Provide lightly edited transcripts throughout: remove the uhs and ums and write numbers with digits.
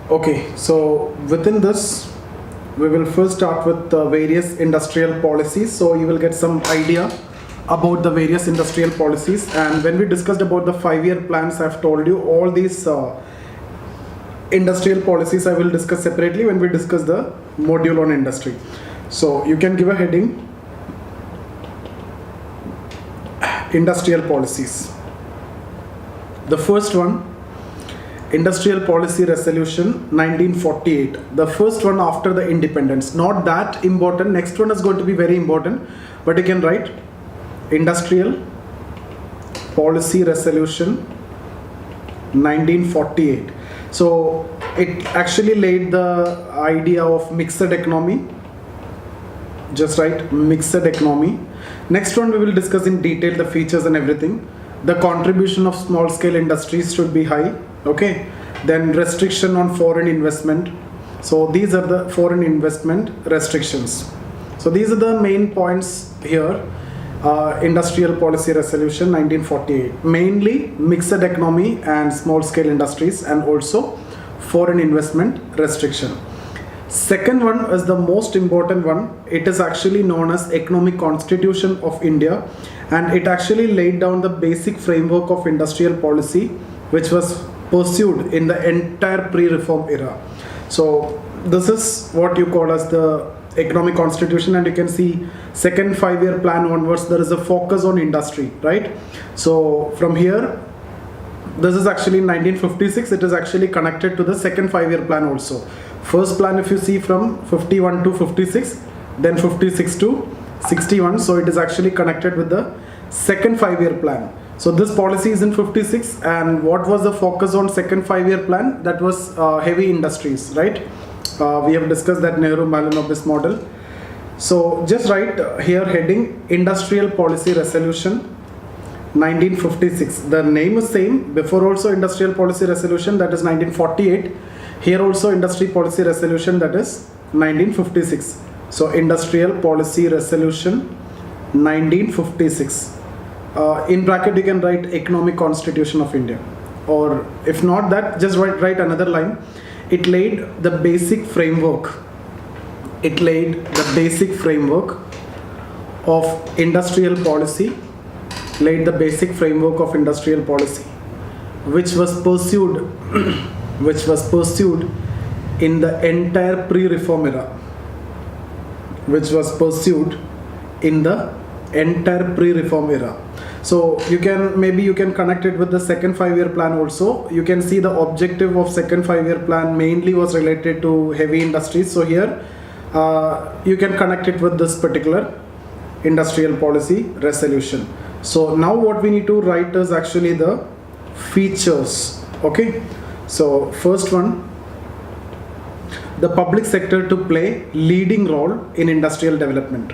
Okay, so within this, we will first start with the various industrial policies. So you will get some idea about the various industrial policies. And when we discussed about the 5-year plans, I've told you all these industrial policies I will discuss separately when we discuss the module on industry. So you can give a heading, industrial policies. The first one, Industrial Policy Resolution 1948, the first one after the independence. Not that important, next one is going to be very important, but you can write Industrial Policy Resolution 1948. So it actually laid the idea of mixed economy. Just write mixed economy. Next one we will discuss in detail the features and everything. The contribution of small scale industries should be high. Okay, then restriction on foreign investment. So these are the foreign investment restrictions. So these are the main points here. Industrial Policy Resolution 1948, mainly mixed economy and small scale industries, and also foreign investment restriction. Second one is the most important one. It is actually known as Economic Constitution of India, and it actually laid down the basic framework of industrial policy which was pursued in the entire pre-reform era. So this is what you call as the economic constitution, and you can see second 5-year plan onwards there is a focus on industry, right? So from here, this is actually 1956, it is actually connected to the second 5-year plan also. First plan if you see from 51 to 56, then 56 to 61, so it is actually connected with the second 5-year plan. So this policy is in 56, and what was the focus on second 5-year plan? That was heavy industries, right? We have discussed that Nehru-Malinowski model. So just write here heading Industrial Policy Resolution 1956. The name is same. Before also Industrial Policy Resolution, that is 1948. Here also Industry Policy Resolution, that is 1956. So Industrial Policy Resolution 1956. In bracket you can write Economic Constitution of India, or if not that, just write another line. It laid the basic framework. It laid the basic framework of industrial policy. Laid the basic framework of industrial policy, which was pursued, in the entire pre-reform era. Which was pursued in the entire pre-reform era. So you can connect it with the second 5-year plan also. You can see the objective of second 5-year plan mainly was related to heavy industries. So here you can connect it with this particular industrial policy resolution. So now what we need to write is actually the features. Okay, so first one, the public sector to play leading role in industrial development.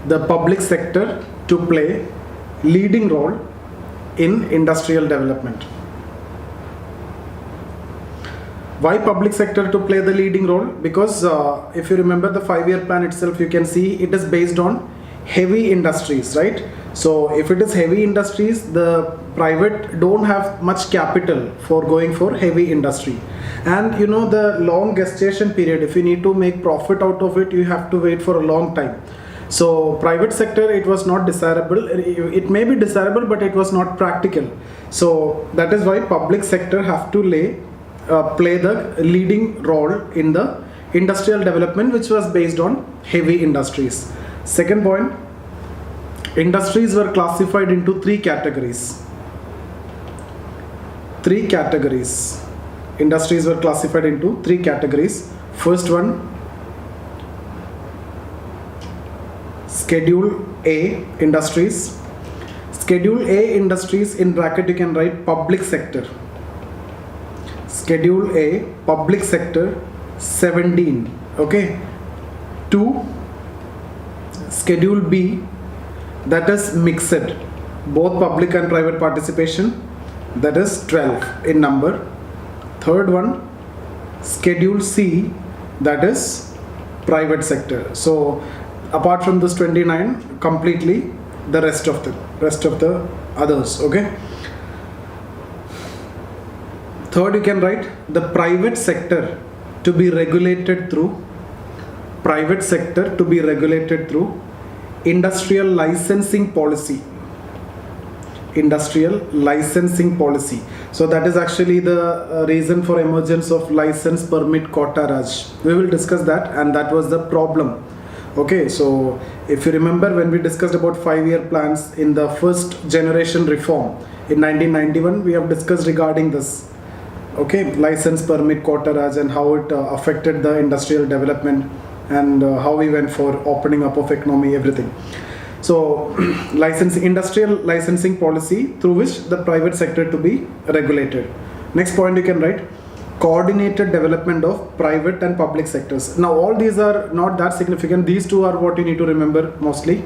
The public sector to play leading role in industrial development. Why public sector to play the leading role? Because if you remember the 5-year plan itself, you can see it is based on heavy industries, right? So if it is heavy industries, the private don't have much capital for going for heavy industry. And you know the long gestation period, if you need to make profit out of it, you have to wait for a long time. So private sector, it was not desirable. It may be desirable, but it was not practical. So that is why public sector have to play the leading role in the industrial development, which was based on heavy industries. Second point, industries were classified into 3 categories. 3 categories. Industries were classified into 3 categories. First one, Schedule A industries. Schedule A industries, in bracket you can write public sector. Schedule A public sector 17. Okay. 2, Schedule B, that is mixed, both public and private participation, that is 12 in number. Third one, Schedule C, that is private sector. So apart from this 29, completely the rest of the others. Okay. Third, you can write the private sector to be regulated through industrial licensing policy. So that is actually the reason for emergence of license permit quota Raj. We will discuss that, and that was the problem. Okay, so if you remember, when we discussed about 5-year plans in the first generation reform in 1991, we have discussed regarding this. Okay, license permit quota Raj and how it affected the industrial development, and how we went for opening up of economy, everything. So industrial licensing policy through which the private sector to be regulated. Next point, you can write coordinated development of private and public sectors. Now all these are not that significant. These two are what you need to remember mostly.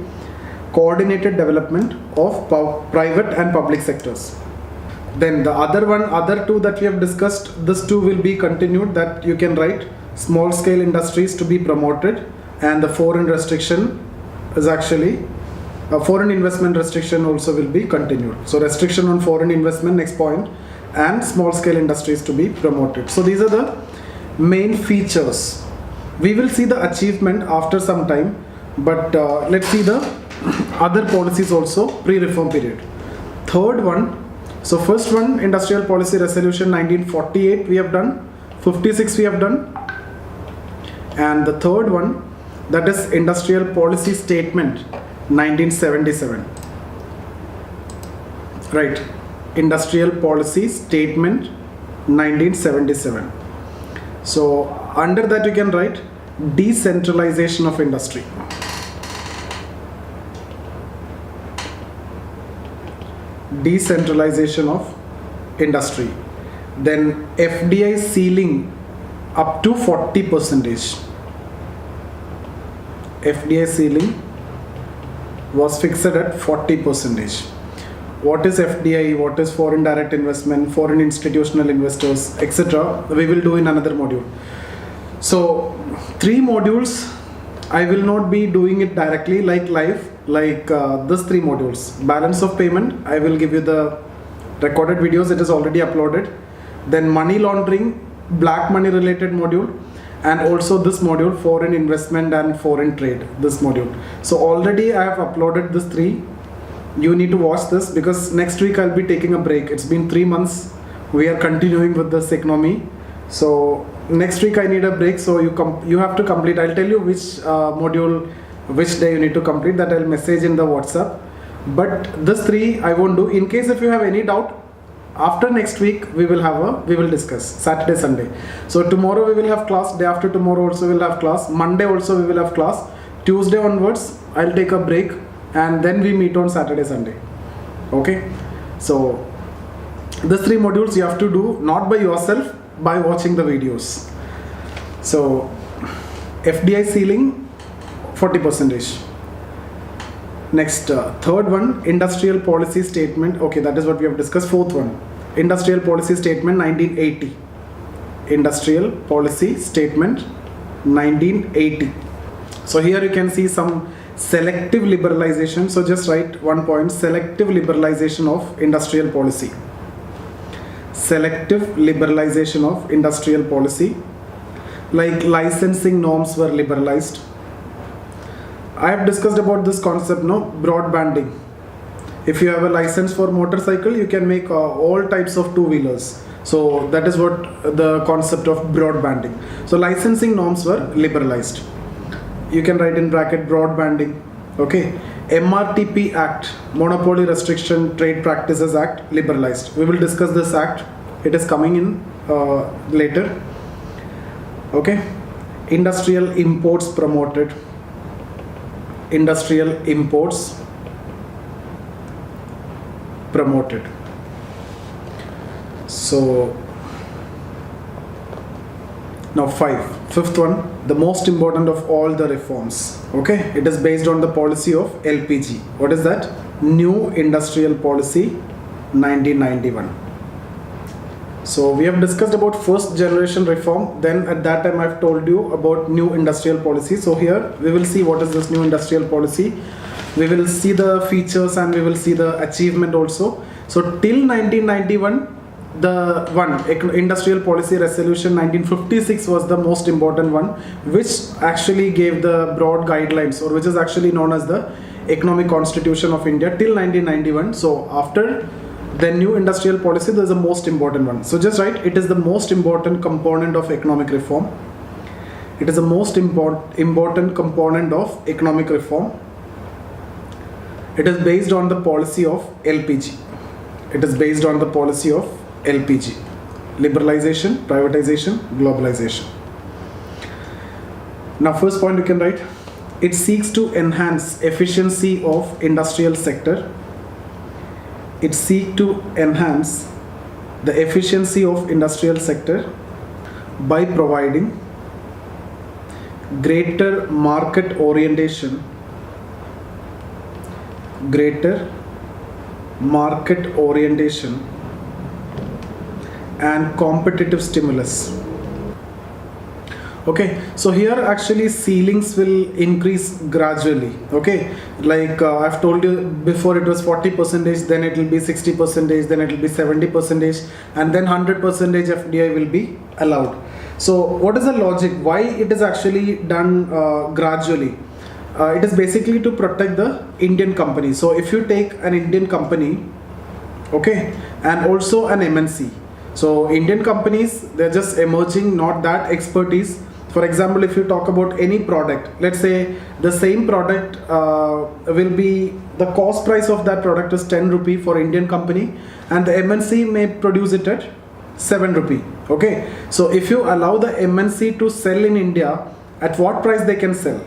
Coordinated development of private and public sectors. Then the other two that we have discussed, this two will be continued, that you can write small scale industries to be promoted, and the foreign restriction is actually foreign investment restriction also will be continued. So restriction on foreign investment, next point, and small scale industries to be promoted. So these are the main features. We will see the achievement after some time, but let's see the other policies also pre-reform period. Third one, so first one, industrial policy resolution 1948 we have done, 56 we have done, and the third one, that is industrial policy statement 1977. Right, industrial policy statement 1977. So under that you can write decentralization of industry. Decentralization of industry. Then FDI ceiling up to 40%. FDI ceiling was fixed at 40%. What is FDI, what is foreign direct investment, foreign institutional investors, etc. we will do in another module. So 3 modules, I will not be doing it directly like live, like these 3 modules. Balance of payment, I will give you the recorded videos, it is already uploaded. Then money laundering, black money related module, and also this module, foreign investment and foreign trade, this module. So already I have uploaded this 3. You need to watch this, because next week I'll be taking a break. It's been 3 months. We are continuing with this economy. So next week I need a break. So you have to complete. I'll tell you which module, which day you need to complete. That I'll message in the WhatsApp. But this 3 I won't do. In case if you have any doubt, after next week we will discuss Saturday, Sunday. So tomorrow we will have class. Day after tomorrow also we will have class. Monday also we will have class. Tuesday onwards I'll take a break, and then we meet on Saturday, Sunday. Okay, so these 3 modules you have to do not by yourself, by watching the videos. So FDI ceiling 40%. Next, third one, industrial policy statement. Okay, that is what we have discussed. Fourth one, industrial policy statement 1980. Industrial policy statement 1980. So here you can see some selective liberalization. So just write one point: selective liberalization of industrial policy. Selective liberalization of industrial policy. Like licensing norms were liberalized. I have discussed about this concept, no? Broadbanding. If you have a license for motorcycle, you can make all types of 2-wheelers. So that is what the concept of broadbanding. So licensing norms were liberalized. You can write in bracket broadbanding. Okay. MRTP Act, Monopoly Restriction Trade Practices Act, liberalized. We will discuss this act. It is coming in later. Okay. Industrial imports promoted. Industrial imports promoted. So now fifth one, the most important of all the reforms. Okay, it is based on the policy of LPG. What is that? New Industrial Policy 1991. So we have discussed about first generation reform. Then at that time I've told you about new industrial policy. So here we will see what is this new industrial policy. We will see the features and we will see the achievement also. So till 1991, the one industrial policy resolution 1956 was the most important one, which actually gave the broad guidelines, or which is actually known as the economic constitution of India till 1991. So after the new industrial policy, there is the most important one. So just write, it is the most important component of economic reform. It is the most important component of economic reform. It is based on the policy of LPG. It is based on the policy of LPG. Liberalization, privatization, globalization. Now first point you can write, it seeks to enhance efficiency of industrial sector. It seeks to enhance the efficiency of industrial sector by providing greater market orientation, and competitive stimulus. Okay, so here actually ceilings will increase gradually. Okay, like I've told you before, it was 40%, then it will be 60%, then it will be 70%, and then 100% FDI will be allowed. So what is the logic? Why it is actually done gradually? It is basically to protect the Indian company. So if you take an Indian company, okay, and also an MNC. So Indian companies, they're just emerging, not that expertise. For example, if you talk about any product, let's say the same product will be, the cost price of that product is 10 rupee for Indian company, and the MNC may produce it at 7 rupee. Okay, so if you allow the MNC to sell in India, at what price they can sell?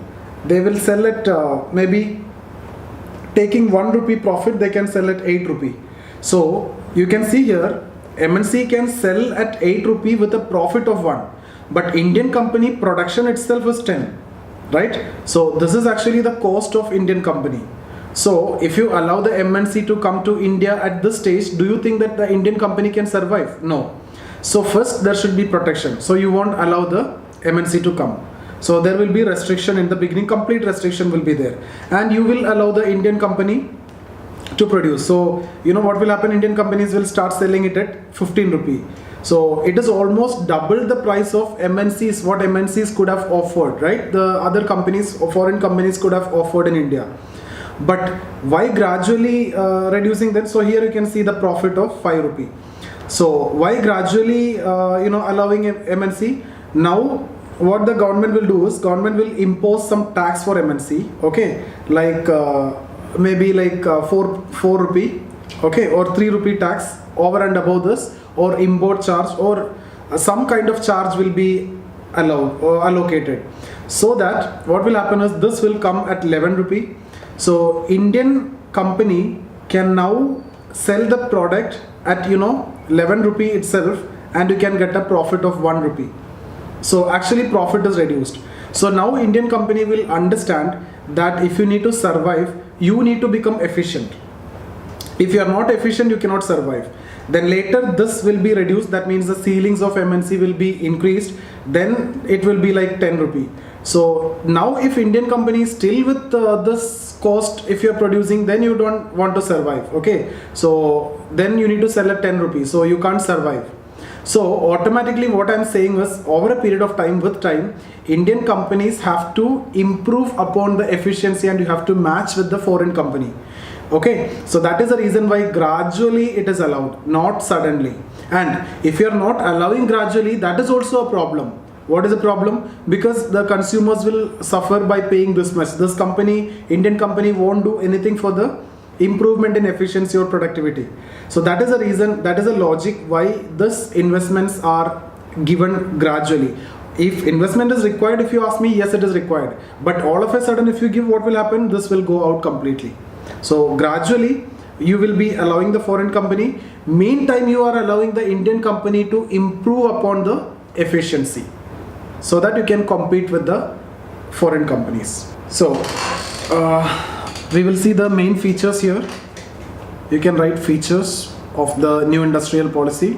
They will sell at maybe taking 1 rupee profit, they can sell at 8 rupee. So you can see here, MNC can sell at 8 rupee with a profit of 1, but Indian company production itself is 10, right? So this is actually the cost of Indian company. So if you allow the MNC to come to India at this stage, do you think that the Indian company can survive? No. So first there should be protection. So you won't allow the MNC to come. So there will be restriction in the beginning, complete restriction will be there, and you will allow the Indian company to produce. So you know what will happen, Indian companies will start selling it at 15 rupee. So it is almost double the price of MNCs, what MNCs could have offered, right? The other companies or foreign companies could have offered in India. But why gradually reducing that? So here you can see the profit of 5 rupee. So why gradually allowing MNC? Now what the government will do is, government will impose some tax for MNC, okay, like maybe like 4 rupee, okay, or 3 rupee tax over and above this, or import charge, or some kind of charge will be allowed or allocated, so that what will happen is this will come at 11 rupee. So Indian company can now sell the product at 11 rupee itself, and you can get a profit of 1 rupee. So actually profit is reduced. So now Indian company will understand that if you need to survive, you need to become efficient. If you are not efficient, you cannot survive. Then later this will be reduced, that means the ceilings of MNC will be increased, then it will be like 10 rupee. So now if Indian company is still with this cost, if you are producing, then you don't want to survive, okay. So then you need to sell at 10 rupees, so you can't survive. So automatically what I'm saying is, over a period of time, with time, Indian companies have to improve upon the efficiency, and you have to match with the foreign company. Okay, so that is the reason why gradually it is allowed, not suddenly. And if you are not allowing gradually, that is also a problem. What is the problem? Because the consumers will suffer by paying this much. This company, Indian company, won't do anything for the improvement in efficiency or productivity. So that is the reason, that is the logic why this investments are given gradually. If investment is required, if you ask me, yes, it is required. But all of a sudden, if you give, what will happen? This will go out completely. So gradually you will be allowing the foreign company. Meantime, you are allowing the Indian company to improve upon the efficiency, so that you can compete with the foreign companies. So we will see the main features here. You can write features of the new industrial policy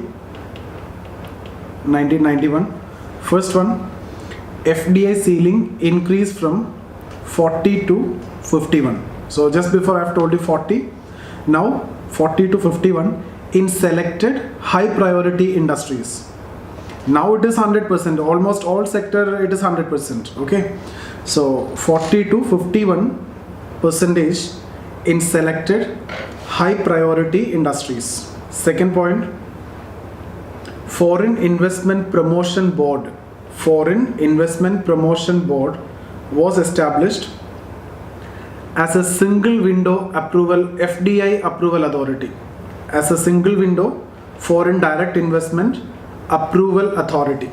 1991. First one, FDI ceiling increase from 40 to 51. So just before I have told you 40, now 40 to 51. in selected high priority industries. Now it is 100%, almost all sector it is 100%. Okay, so 40 to 51 percentage in selected high priority industries. Second point, Foreign Investment Promotion Board. Foreign Investment Promotion Board was established as a single window approval, FDI approval authority. As a single window foreign direct investment approval authority.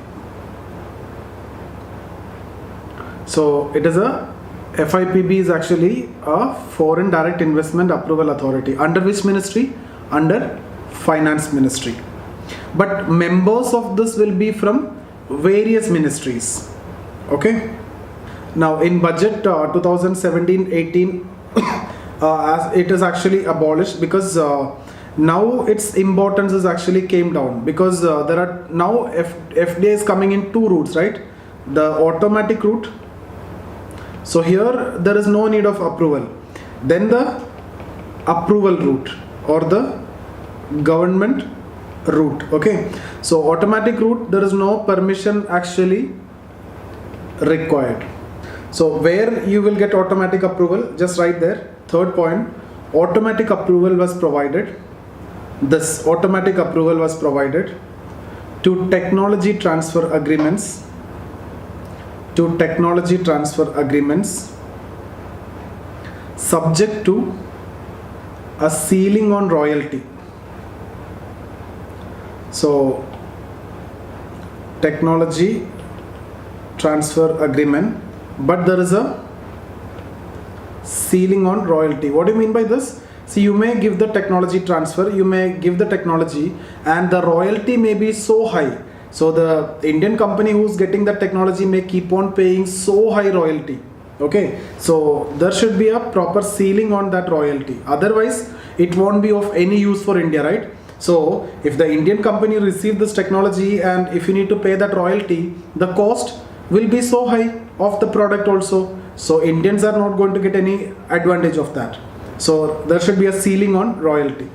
So it is a FIPB is actually a foreign direct investment approval authority. Under which ministry? Under Finance Ministry. But members of this will be from various ministries. Okay. Now in budget 2017-18 as it is actually abolished, because now its importance is actually came down, because there are now FDI is coming in two routes, right? The automatic route. So here there is no need of approval. Then the approval route or the government route. Okay. So automatic route, there is no permission actually required. So where you will get automatic approval, just write there. Third point, automatic approval was provided. This automatic approval was provided to technology transfer agreements. To technology transfer agreements subject to a ceiling on royalty. So technology transfer agreement, but there is a ceiling on royalty. What do you mean by this? See, you may give the technology transfer, you may give the technology, and the royalty may be so high. So the Indian company who's getting the technology may keep on paying so high royalty. Okay, so there should be a proper ceiling on that royalty. Otherwise, it won't be of any use for India, right? So if the Indian company receive this technology and if you need to pay that royalty, the cost will be so high of the product also. So Indians are not going to get any advantage of that. So there should be a ceiling on royalty.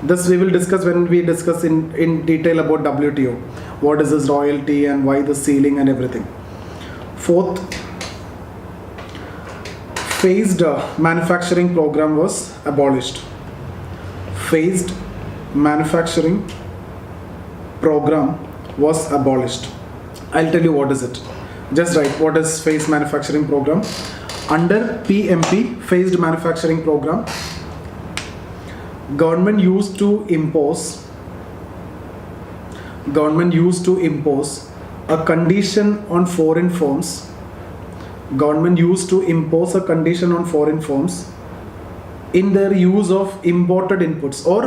This we will discuss when we discuss in detail about WTO. What is this royalty and why the ceiling and everything. Fourth, phased manufacturing program was abolished. Phased manufacturing program was abolished. I'll tell you what is it. Just write what is phased manufacturing program. Under PMP, phased manufacturing program, government used to impose a condition on foreign firms. Government used to impose a condition on foreign firms in their use of imported inputs, or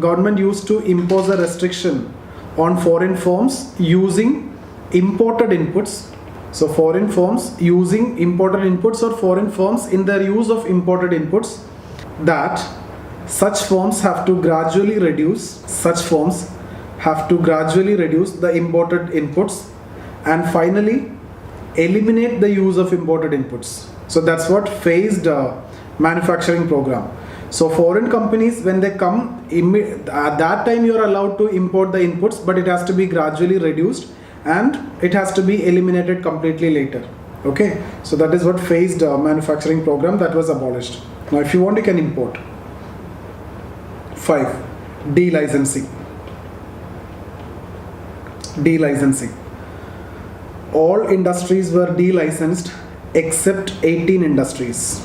government used to impose a restriction on foreign firms using imported inputs. So foreign firms using imported inputs or foreign firms in their use of imported inputs, that such firms have to gradually reduce the imported inputs and finally eliminate the use of imported inputs. So that's what phased manufacturing program. So foreign companies, when they come, at that time you are allowed to import the inputs, but it has to be gradually reduced and it has to be eliminated completely later. Okay, so that is what phased manufacturing program that was abolished. Now if you want, you can import. 5. Delicensing. Delicensing. All industries were delicensed except 18 industries.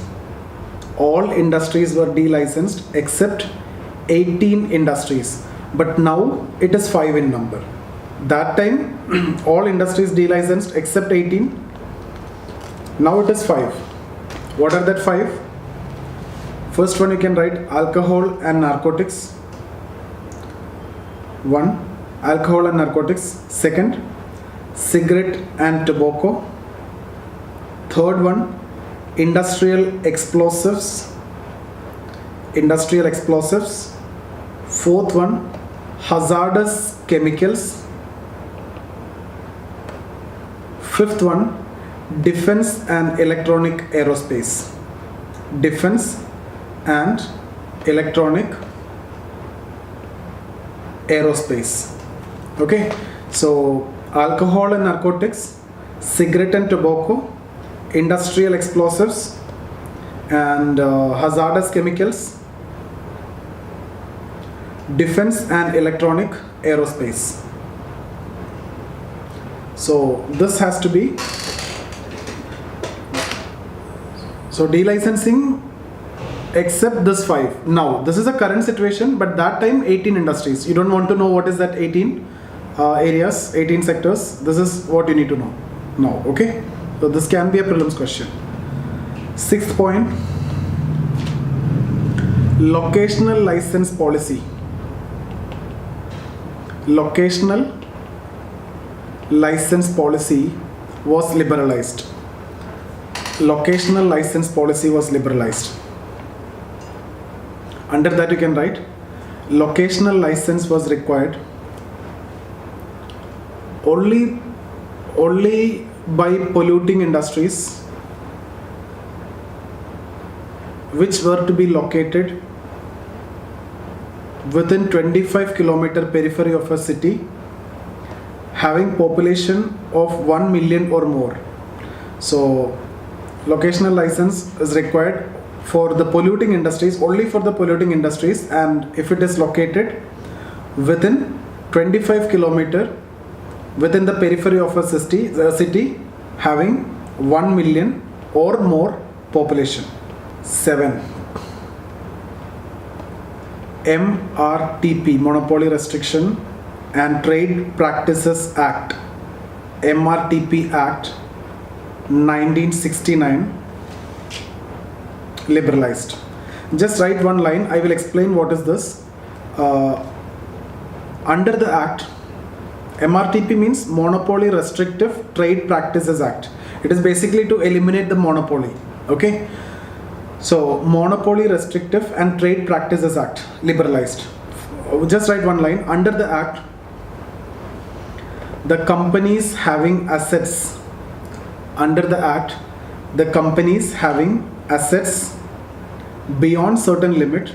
All industries were delicensed except 18 industries. But now it is 5 in number. That time all industries delicensed except 18. Now it is 5. What are that 5? First one you can write alcohol and narcotics. 1. Alcohol and narcotics. Second, cigarette and tobacco. Third one, industrial explosives. Industrial explosives. Fourth one, hazardous chemicals. Fifth one, defense and electronic aerospace. Defense and electronic aerospace. Okay, so alcohol and narcotics, cigarette and tobacco, industrial explosives, and hazardous chemicals, defense and electronic, aerospace. So this has to be, so delicensing except this 5. Now this is a current situation, but that time 18 industries. You don't want to know what is that 18 areas, 18 sectors. This is what you need to know now. Okay, so this can be a prelims question. 6th point, locational license policy. Locational license policy was liberalized. Locational license policy was liberalized. Under that you can write, locational license was required only by polluting industries which were to be located within 25 kilometer periphery of a city having population of 1 million or more. So locational license is required for the polluting industries, only for the polluting industries, and if it is located within 25 kilometer within the periphery of a city having 1 million or more population. 7. MRTP, Monopoly Restriction and Trade Practices Act, MRTP Act 1969 liberalized. Just write one line, I will explain what is this. Under the act, MRTP means Monopoly Restrictive Trade Practices Act. It is basically to eliminate the monopoly. Okay, so Monopoly Restrictive and Trade Practices Act liberalized. Just write one line. Under the act, the companies having assets, under the act, the companies having assets beyond certain limit,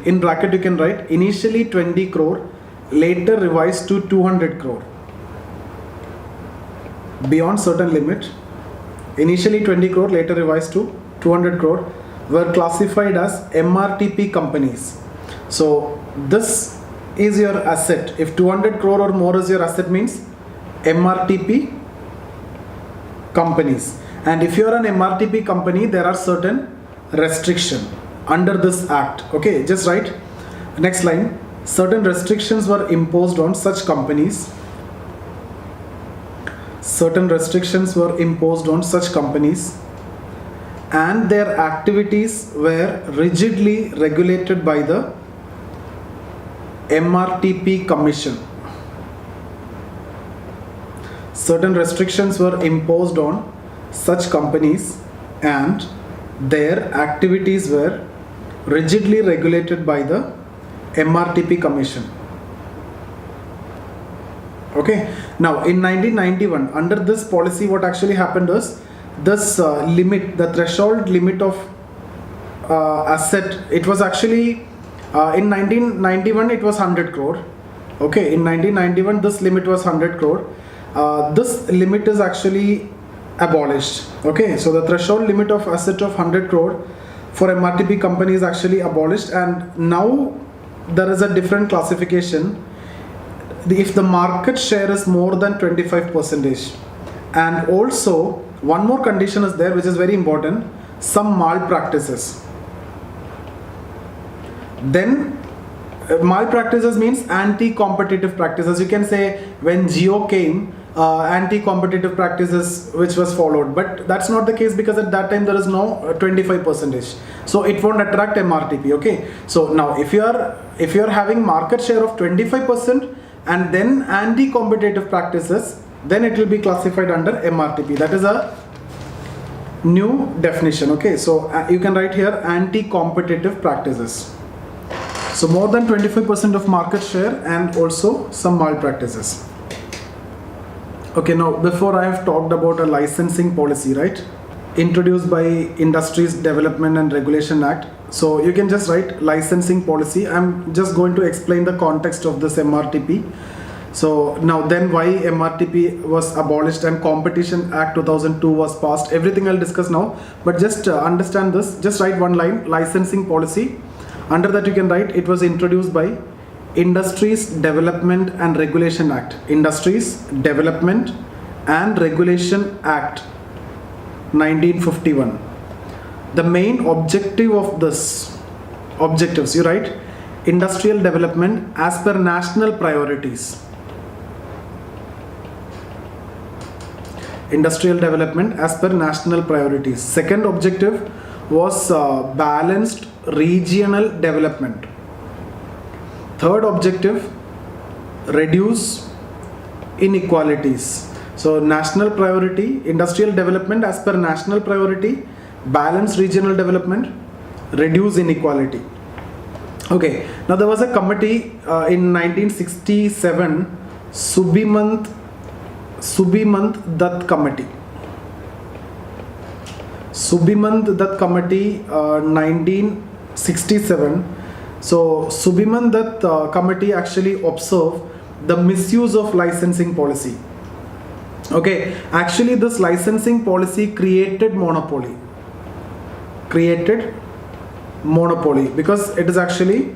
in bracket you can write initially 20 crore, later revised to 200 crore. Beyond certain limit, initially 20 crore, later revised to 200 crore, were classified as MRTP companies. So this is your asset. If 200 crore or more is your asset, means MRTP companies. And if you are an MRTP company, there are certain restrictions under this act. Okay, just write next line. Certain restrictions were imposed on such companies. Certain restrictions were imposed on such companies and their activities were rigidly regulated by the MRTP Commission. Certain restrictions were imposed on such companies and their activities were rigidly regulated by the MRTP Commission. Okay, now in 1991, under this policy, what actually happened is this limit, the threshold limit of asset, it was actually in 1991 it was 100 crore. Okay, in 1991 this limit was 100 crore. This limit is actually abolished. Okay, so the threshold limit of asset of 100 crore for MRTP company is actually abolished, and now there is a different classification. If the market share is more than 25%, and also one more condition is there which is very important, some malpractices. Then malpractices means anti-competitive practices. You can say when Jio came, anti-competitive practices which was followed, but that's not the case because at that time there is no 25%, so it won't attract MRTP. Okay, so now if you are having market share of 25% and then anti-competitive practices, then it will be classified under MRTP. That is a new definition. Okay, so you can write here anti-competitive practices. So more than 25% of market share and also some malpractices. Okay, now before I have talked about a licensing policy, right, introduced by Industries Development and Regulation Act So you can just write licensing policy. I'm just going to explain the context of this MRTP. So now then why MRTP was abolished and Competition Act 2002 was passed. Everything I'll discuss now, but just understand this. Just write one line, licensing policy. Under that you can write it was introduced by Industries Development and Regulation Act. Industries Development and Regulation Act 1951. The main objective of this, objectives, you write industrial development as per national priorities. Industrial development as per national priorities. Second objective was balanced regional development. Third objective, reduce inequalities. So national priority, industrial development as per national priority, balanced regional development, reduce inequality. Okay, now there was a committee in 1967, Subhimant Dutt Committee. Subhimant Dutt Committee 1967. So Subhimant Dutt Committee actually observed the misuse of licensing policy. Okay, actually this licensing policy created monopoly. Because it is actually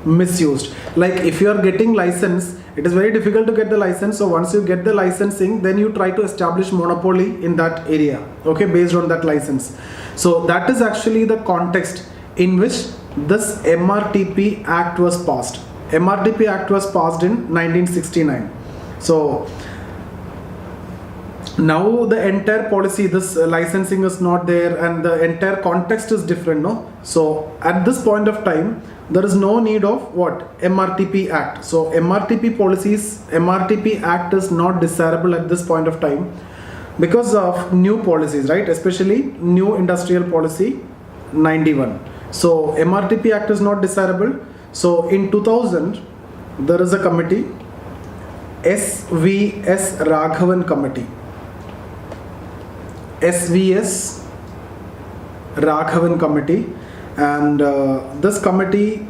misused. Like if you are getting license, it is very difficult to get the license. So once you get the licensing, then you try to establish monopoly in that area, okay, based on that license. So that is actually the context in which this MRTP Act was passed. MRTP Act was passed in 1969. So now the entire policy, this licensing is not there and the entire context is different, no? So at this point of time, there is no need of what? MRTP Act. So MRTP policies, MRTP Act is not desirable at this point of time because of new policies, right? Especially new industrial policy 91. So MRTP Act is not desirable. So in 2000, there is a committee, SVS Raghavan Committee. SVS Raghavan Committee, and this committee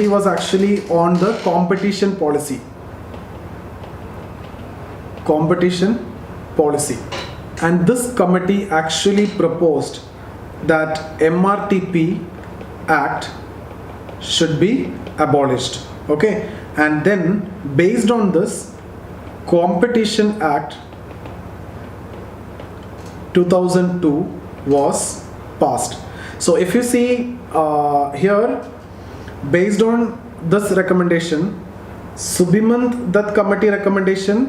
was actually on the competition policy, and this committee actually proposed that MRTP Act should be abolished. Okay, and then based on this, Competition Act 2002 was passed. So if you see here, based on this recommendation, Subhimant Dutt Committee recommendation,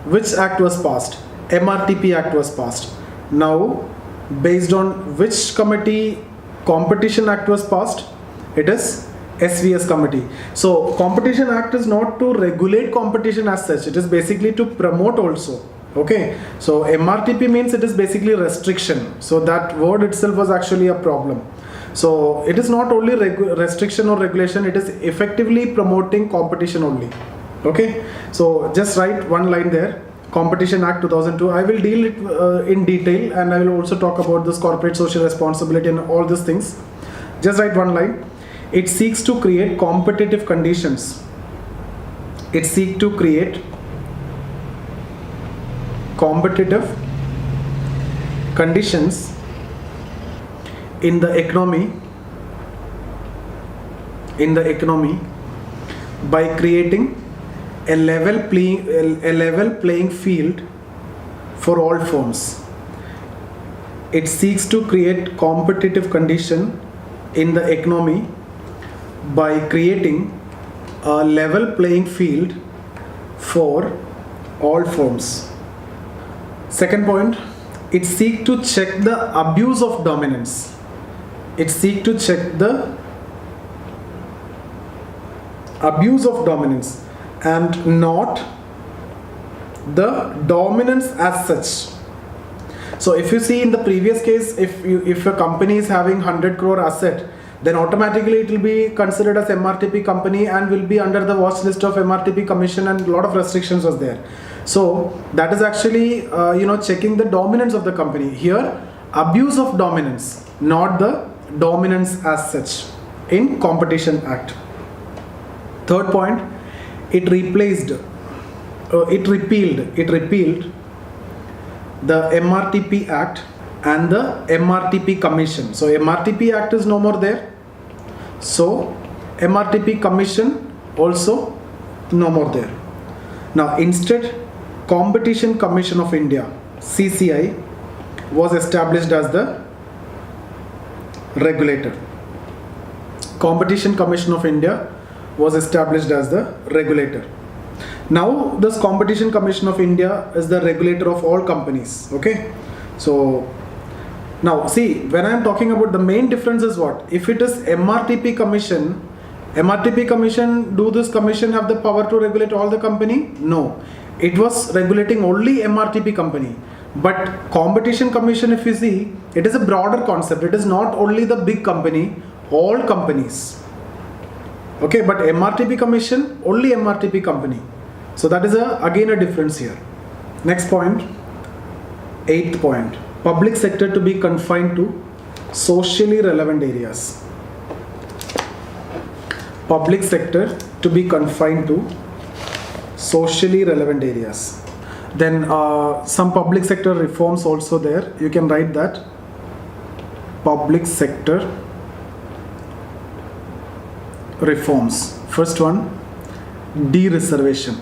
which act was passed? MRTP Act was passed. Now based on which committee Competition Act was passed? It is SVS Committee. So Competition Act is not to regulate competition as such, it is basically to promote also. Okay, so MRTP means it is basically restriction. So that word itself was actually a problem. So it is not only restriction or regulation, it is effectively promoting competition only. Okay, so just write one line there, Competition Act 2002. I will deal it in detail, and I will also talk about this corporate social responsibility and all these things. Just write one line. It seeks to create competitive conditions. It seeks to create competitive conditions in the economy by creating a level playing field for all firms. It seeks to create competitive condition in the economy by creating a level playing field for all firms. Second point, it seeks to check the abuse of dominance. It seeks to check the abuse of dominance and not the dominance as such. So if you see in the previous case, if a company is having 100 crore asset, then automatically it will be considered as MRTP company and will be under the watch list of MRTP commission, and a lot of restrictions was there. So that is actually checking the dominance of the company. Here abuse of dominance, not the dominance as such in Competition Act. Third point, it repealed the MRTP Act and the MRTP Commission. So MRTP Act is no more there. So MRTP Commission also no more there. Now instead, Competition Commission of India, CCI, was established as the regulator. Competition Commission of India was established as the regulator. Now this Competition Commission of India is the regulator of all companies. Okay, so now see, when I am talking about the main difference is what? If it is MRTP Commission, do this commission have the power to regulate all the company? No, it was regulating only MRTP company. But Competition Commission, if you see, it is a broader concept. It is not only the big company, all companies. Okay, but MRTP Commission, only MRTP company. So that is again a difference here. Next point, 8th point, public sector to be confined to socially relevant areas. Public sector to be confined to socially relevant areas. Then some public sector reforms also there. You can write that. Public sector reforms. First one, de-reservation.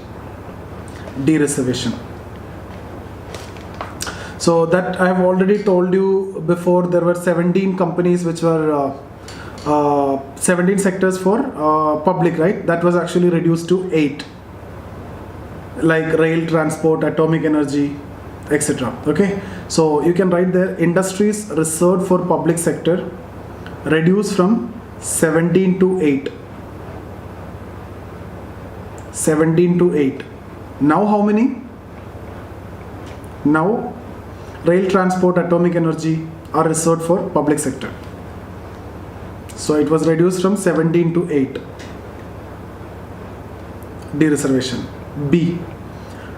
So that I have already told you before, there were 17 companies which were 17 sectors for public, right? That was actually reduced to 8, like rail, transport, atomic energy, etc. Okay, so you can write there, industries reserved for public sector reduced from 17 to 8. 17 to 8. Now how many? Now rail, transport, atomic energy are reserved for public sector. So it was reduced from 17 to 8. De-reservation. B,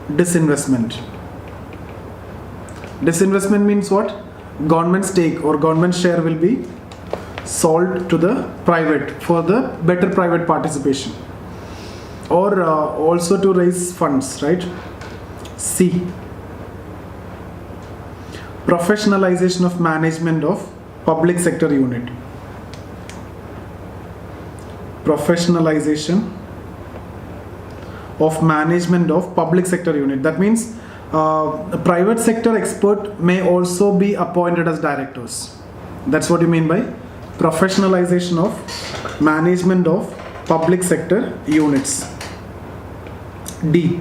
disinvestment. Disinvestment means what? Government stake or government share will be sold to the private for the better private participation, or also to raise funds, right? C, professionalization of management of public sector unit. Professionalization of management of public sector unit. That means a private sector expert may also be appointed as directors. That's what you mean by professionalization of management of public sector units. D,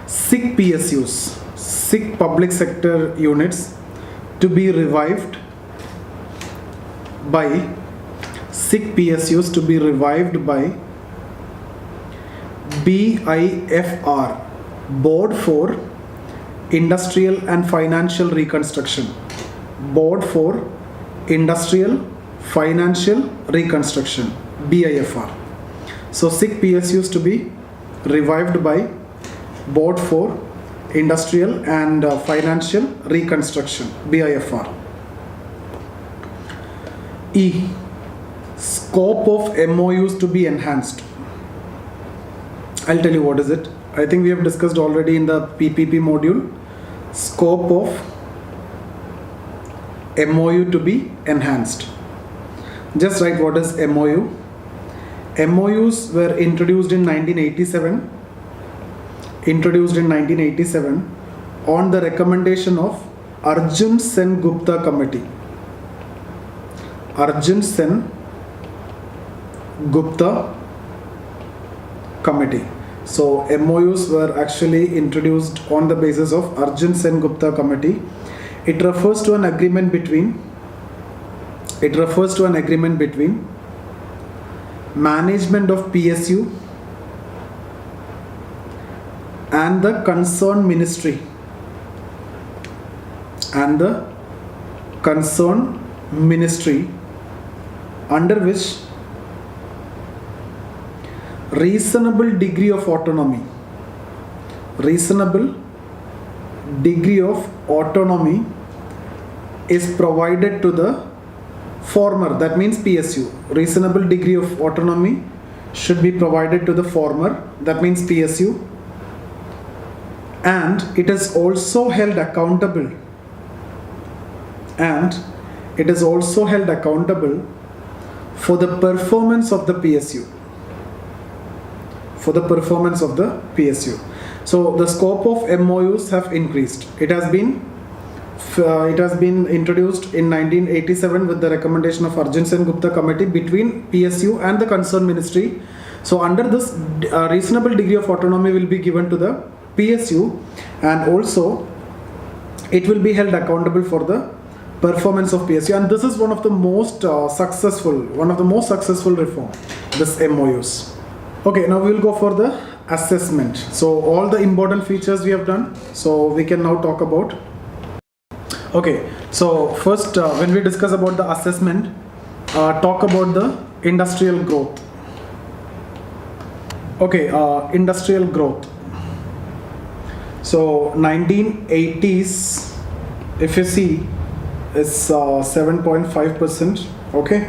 SIC PSUs, SIC public sector units to be revived by SIC PSUs to be revived by BIFR, Board for Industrial and Financial Reconstruction. Board for Industrial Financial Reconstruction, BIFR. So SIC PSUs to be revived by Board for Industrial and Financial Reconstruction, BIFR. E, scope of MOUs to be enhanced. I'll tell you what is it. I think we have discussed already in the PPP module. Scope of MOU to be enhanced. Just write what is MOU. MOUs were introduced in 1987. Introduced in 1987 on the recommendation of Arjun Sen Gupta Committee. Arjun Sen Gupta Committee. So MOUs were actually introduced on the basis of Arjun Sen Gupta Committee. It refers to an agreement between management of PSU and the concerned ministry under which reasonable degree of autonomy is provided to the former, that means PSU. Reasonable degree of autonomy should be provided to the former, that means PSU. And it is also held accountable. And it is also held accountable for the performance of the PSU. For the performance of the PSU. So the scope of MOUs have increased. It has been introduced in 1987 with the recommendation of Arjun Sen Gupta committee between PSU and the concerned ministry. So under this, reasonable degree of autonomy will be given to the PSU, and also it will be held accountable for the performance of PSU. And this is one of the most successful reform, this MOUs. Okay, now we will go for the assessment. So all the important features we have done. So we can now talk about. Okay, so first when we discuss about the assessment, talk about the industrial growth. Okay, industrial growth. So 1980s, if you see, is 7.5%. Okay,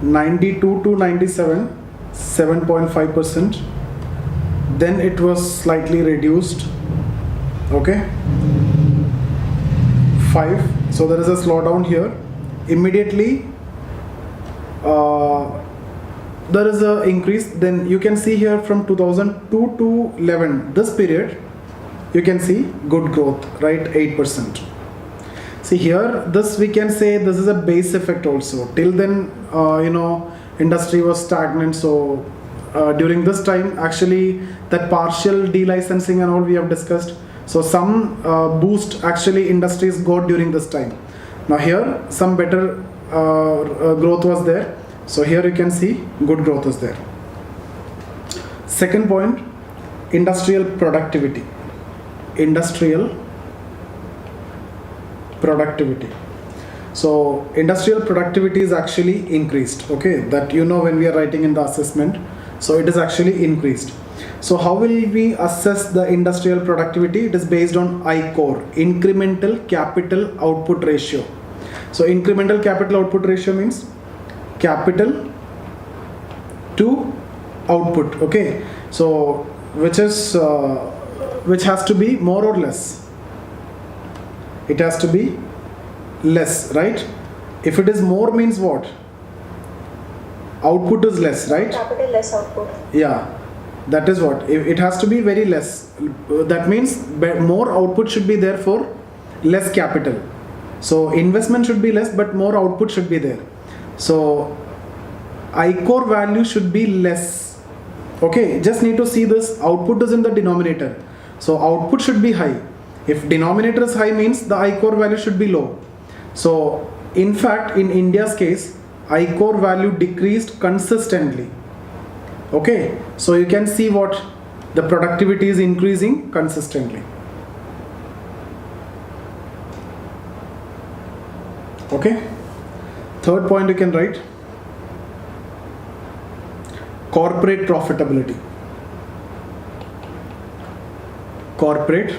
92 to 97, 7.5%. Then it was slightly reduced. Okay, 5. So there is a slowdown here. Immediately there is a increase. Then you can see here from 2002 to 11, this period you can see good growth, right? 8%. See here, this we can say this is a base effect also. Till then industry was stagnant. So during this time, actually that partial delicensing and all we have discussed. So some boost actually industries got during this time. Now here some better growth was there. So here you can see good growth is there. Second point, industrial productivity. Industrial productivity. So industrial productivity is actually increased. Okay, that when we are writing in the assessment. So it is actually increased. So how will we assess the industrial productivity? It is based on ICOR, incremental capital output ratio. So incremental capital output ratio means capital to output. Okay, so which has to be more or less. It has to be less, right? If it is more means what? Output is less, right? Capital less output. Yeah, that is what. It has to be very less. That means more output should be there for less capital. So investment should be less, but more output should be there. So ICOR value should be less. Okay, just need to see this. Output is in the denominator. So output should be high. If denominator is high means the ICOR value should be low. So in fact, in India's case, ICOR value decreased consistently. Okay, so you can see what the productivity is increasing consistently. Okay, third point you can write, corporate profitability. Corporate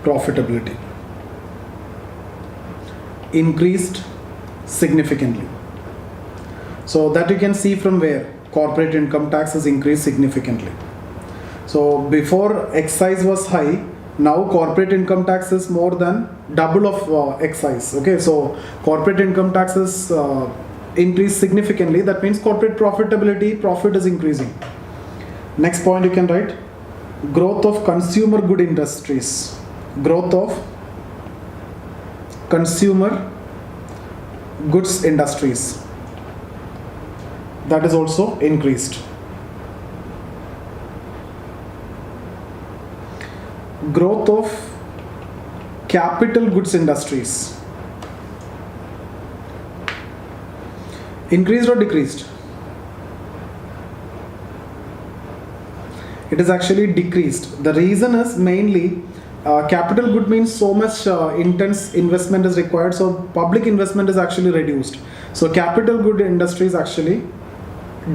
profitability increased significantly. So that you can see from where corporate income tax has increased significantly. So before excise was high, now corporate income tax is more than double of excise. Okay, so corporate income tax is increased significantly. That means corporate profitability, profit is increasing. Next point you can write, growth of consumer good industries. Growth of consumer goods industries, that is also increased. Growth of capital goods industries, increased or decreased? It is actually decreased. The reason is mainly capital good means so much intense investment is required, so public investment is actually reduced. So capital good industry is actually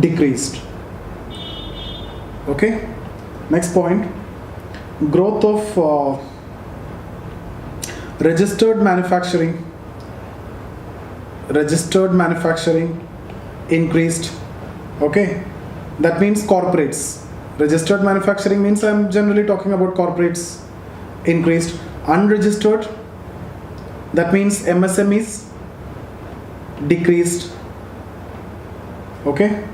decreased. Okay, next point, growth of Registered manufacturing increased. Okay, that means corporates. Registered manufacturing means I'm generally talking about corporates increased. Unregistered, that means MSMEs decreased. Okay,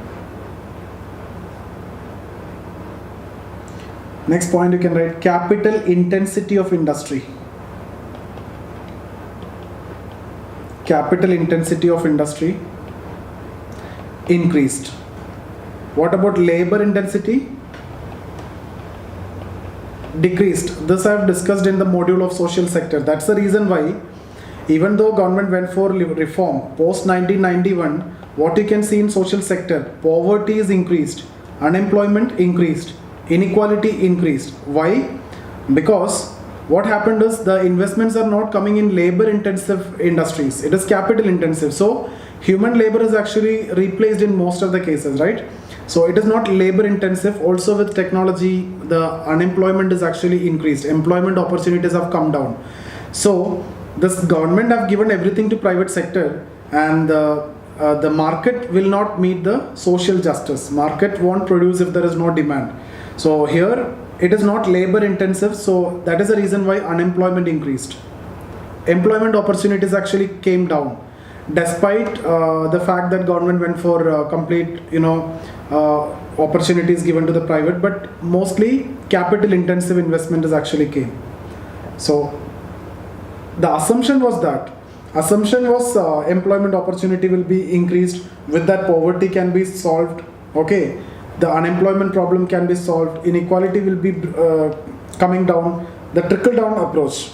next point you can write capital intensity of industry. Capital intensity of industry increased. What about labor intensity? Decreased. This I have discussed in the module of social sector. That's the reason why, even though government went for reform post 1991, what you can see in social sector, poverty is increased, unemployment increased, inequality increased. Why? Because what happened is the investments are not coming in labor intensive industries, it is capital intensive. So human labor is actually replaced in most of the cases, right? So it is not labor intensive. Also with technology, the unemployment is actually increased, employment opportunities have come down. So this government have given everything to private sector, and the market will not meet the social justice. Market won't produce if there is no demand. So here it is not labor intensive, so that is the reason why unemployment increased. Employment opportunities actually came down, despite the fact that government went for complete opportunities given to the private, but mostly capital intensive investment is actually came. So the assumption was employment opportunity will be increased, with that poverty can be solved. Okay, the unemployment problem can be solved, inequality will be coming down, the trickle down approach.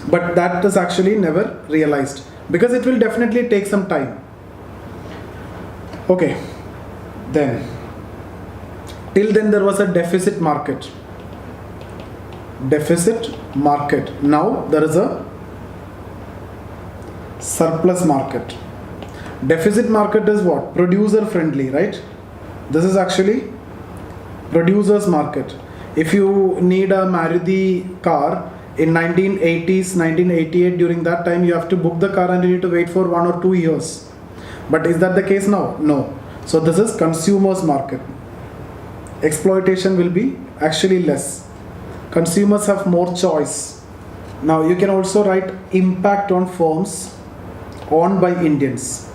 But that is actually never realized, because it will definitely take some time. Okay, then till then there was a deficit market. Now there is a surplus market. Deficit market is what? Producer friendly, right? This is actually producer's market. If you need a Maruti car in 1980s, 1988, during that time you have to book the car and you need to wait for 1 or 2 years. But is that the case now? No. So this is consumer's market. Exploitation will be actually less. Consumers have more choice. Now you can also write impact on firms owned by Indians.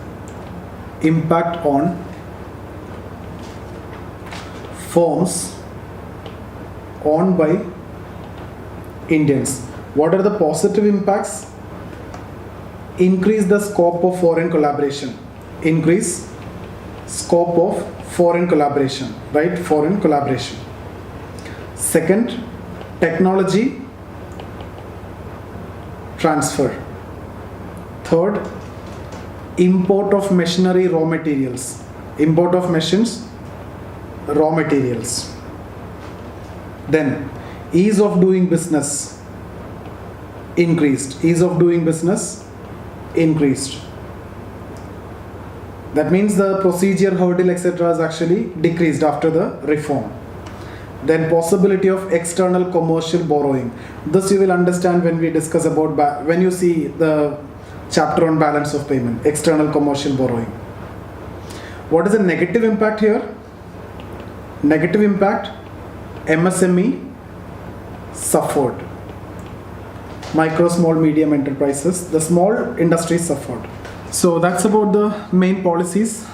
Impact on firms owned by Indians. What are the positive impacts? Increase the scope of foreign collaboration. Increase scope of foreign collaboration, right? Foreign collaboration. Second, technology transfer. Third, import of machinery, raw materials. Import of machines, raw materials. Then ease of doing business increased. Ease of doing business increased. That means the procedure, hurdle, etc. is actually decreased after the reform. Then possibility of external commercial borrowing. This you will understand when we discuss about when you see the chapter on balance of payment. External commercial borrowing. What is the negative impact here? Negative impact, MSME suffered. Micro, small, medium enterprises, the small industries suffered. So that's about the main policies.